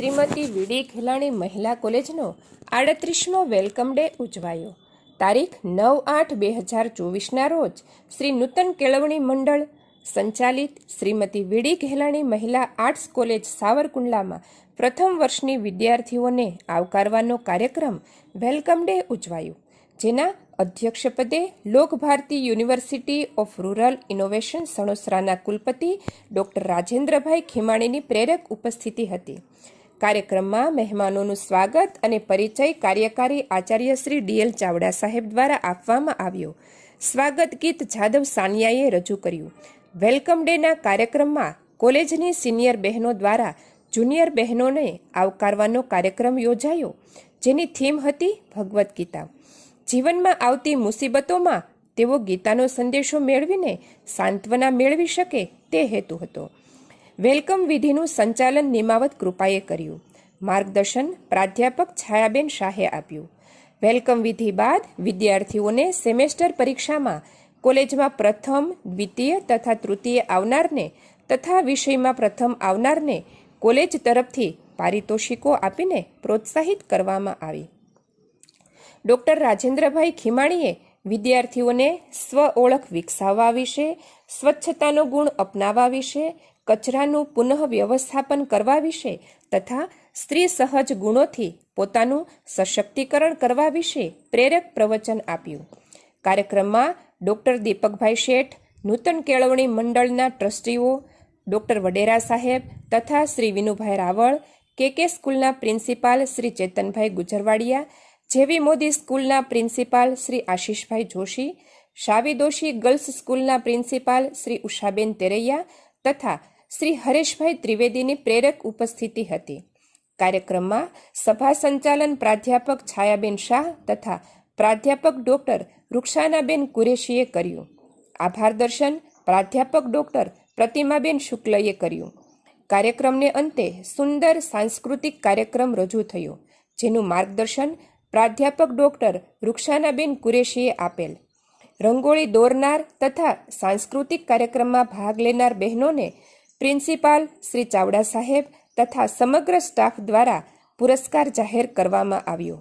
શ્રીમતી વીડી ખેલાણી મહિલા કોલેજનો 38મો welcome day ઉજવાયો. તારીખ 9/8/2024ના રોજ શ્રી નૂતન કેળવણી મંડળ સંચાલિત શ્રીમતી વીડી ખેલાણી મહિલા આર્ટ્સ કોલેજ સાવરકુંડલામાં પ્રથમ વર્ષની વિદ્યાર્થીઓને આવકારવાનો કાર્યક્રમ વેલકમ ડે ઉજવાયો, જેના અધ્યક્ષપદે Lokbharati university of rural innovation સણોસરાના કુલપતિ ડૉક્ટર રાજેન્દ્રભાઈ ખીમાણીની પ્રેરક ઉપસ્થિતિ હતી. કાર્યક્રમમાં મહેમાનોનું સ્વાગત અને પરિચય કાર્યકારી આચાર્ય શ્રી ડીએલ ચાવડા સાહેબ દ્વારા આપવામાં આવ્યો. સ્વાગત ગીત જાદવ સાનિયાએ રજૂ કર્યું. વેલકમ ડેના કાર્યક્રમમાં કોલેજની સિનિયર બહેનો દ્વારા જુનિયર બહેનોને આવકારવાનો કાર્યક્રમ યોજાયો, જેની થીમ હતી ભગવદ્ ગીતા. જીવનમાં આવતી મુસીબતોમાં તેઓ ગીતાનો સંદેશો મેળવીને સાંત્વના મેળવી શકે તે હેતુ હતો. વેલકમ વિધિનું સંચાલન નિમાવત કૃપાએ કર્યું. માર્ગદર્શન પ્રાધ્યાપક છાયાબેન શાહે આપ્યું. વેલકમ વિધિ બાદ વિદ્યાર્થીઓને સેમેસ્ટર પરીક્ષામાં કોલેજમાં પ્રથમ, દ્વિતીય તથા તૃતીય આવનારને તથા વિષયમાં પ્રથમ આવનારને કોલેજ તરફથી પારિતોષિકો આપીને પ્રોત્સાહિત કરવામાં આવી. ડૉક્ટર રાજેન્દ્રભાઈ ખીમાણીએ વિદ્યાર્થીઓને સ્વ ઓળખ વિકસાવવા વિશે, સ્વચ્છતાનો ગુણ અપનાવવા વિશે, કચરાનું પુનઃ વ્યવસ્થાપન કરવા વિશે તથા સ્ત્રી સહજ ગુણોથી પોતાનું સશક્તિકરણ કરવા વિશે પ્રેરક પ્રવચન આપ્યું. કાર્યક્રમમાં ડૉક્ટર દીપકભાઈ શેઠ, નૂતન કેળવણી મંડળના ટ્રસ્ટીઓ ડૉક્ટર વડેરા સાહેબ તથા શ્રી વિનુભાઈ રાવળ, કે સ્કૂલના પ્રિન્સિપાલ શ્રી ચેતનભાઈ ગુજરવાડિયા, જેવી મોદી સ્કૂલના પ્રિન્સિપાલ શ્રી આશીષભાઈ જોશી, શાવી દોશી ગર્લ્સ સ્કૂલના પ્રિન્સિપાલ શ્રી ઉષાબેન તેરૈયા તથા શ્રી હરેશભાઈ ત્રિવેદીની પ્રેરક ઉપસ્થિતિ હતી. કાર્યક્રમમાં સભા સંચાલન પ્રાધ્યાપક છાયાબેન શાહ તથા પ્રાધ્યાપક ડૉક્ટર રૂક્ષાનાબેન કુરેશીએ કર્યું. આભાર દર્શન પ્રાધ્યાપક ડૉક્ટર પ્રતિમાબેન શુક્લએ કર્યું. કાર્યક્રમને અંતે સુંદર સાંસ્કૃતિક કાર્યક્રમ રજૂ થયો, જેનું માર્ગદર્શન પ્રાધ્યાપક ડૉક્ટર રૂક્ષાનાબેન કુરેશીએ આપેલ. રંગોળી દોરનાર તથા સાંસ્કૃતિક કાર્યક્રમમાં ભાગ લેનાર બહેનોને પ્રિન્સિપાલ શ્રી ચાવડા સાહેબ તથા સમગ્ર સ્ટાફ દ્વારા પુરસ્કાર જાહેર કરવામાં આવ્યો.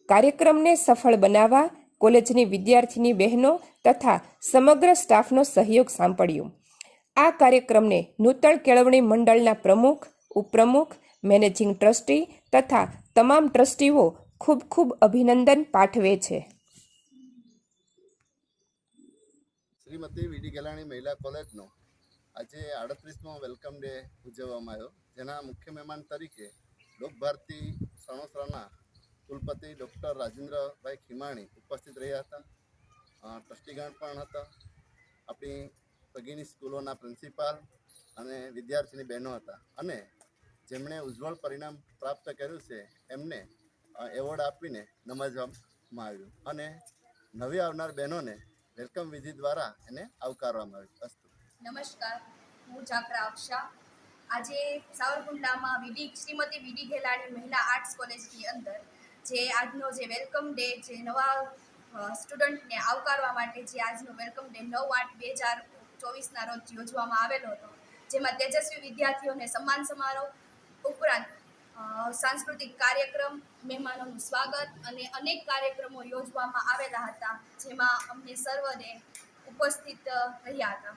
કાર્યક્રમને સફળ બનાવવા કોલેજની વિદ્યાર્થીની બહેનો તથા સમગ્ર સ્ટાફનો સહયોગ સાંપડ્યો. આ કાર્યક્રમને નૂતન કેળવણી મંડળના પ્રમુખ, ઉપપ્રમુખ, મેનેજિંગ ટ્રસ્ટી તથા તમામ ટ્રસ્ટીઓ ખૂબ ખૂબ અભિનંદન પાઠવે છે. શ્રીમતી વીડી ખેલાણી મહિલા કોલેજનો આજે 38મો વેલકમ ડે ઉજવવામાં આવ્યો, જેના મુખ્ય મહેમાન તરીકે લોકભારતી સણોસરાના કુલપતિ ડૉક્ટર રાજેન્દ્રભાઈ ખીમાણી ઉપસ્થિત રહ્યા હતા. ટ્રસ્ટીગણ પણ હતા. આપણી ભગીની સ્કૂલોના પ્રિન્સિપાલ અને વિદ્યાર્થીની બહેનો હતા અને જેમણે ઉજ્જવળ પરિણામ પ્રાપ્ત કર્યું છે એમને એવોર્ડ આપીને નમાજવામાં આવ્યું અને નવી આવનાર બહેનોને વેલકમ વિધિ દ્વારા એને આવકારવામાં આવ્યું. અસ્તુ. નમસ્કાર, હું જાકરા અક્ષા. આજે સાવરકુંડલામાં શ્રીમતી વીડી ખેલાણી મહિલા આર્ટ્સ કોલેજની અંદર જે આજનો જે વેલકમ ડે, જે નવા સ્ટુડન્ટને આવકારવા માટે જે આજનો વેલકમ ડે 9/8/2024ના રોજ યોજવામાં આવેલો હતો, જેમાં તેજસ્વી વિદ્યાર્થીઓને સન્માન સમારોહ ઉપરાંત સાંસ્કૃતિક કાર્યક્રમ, મહેમાનોનું સ્વાગત અને અનેક કાર્યક્રમો યોજવામાં આવેલા હતા, જેમાં અમને સર્વને ઉપસ્થિત રહ્યા હતા.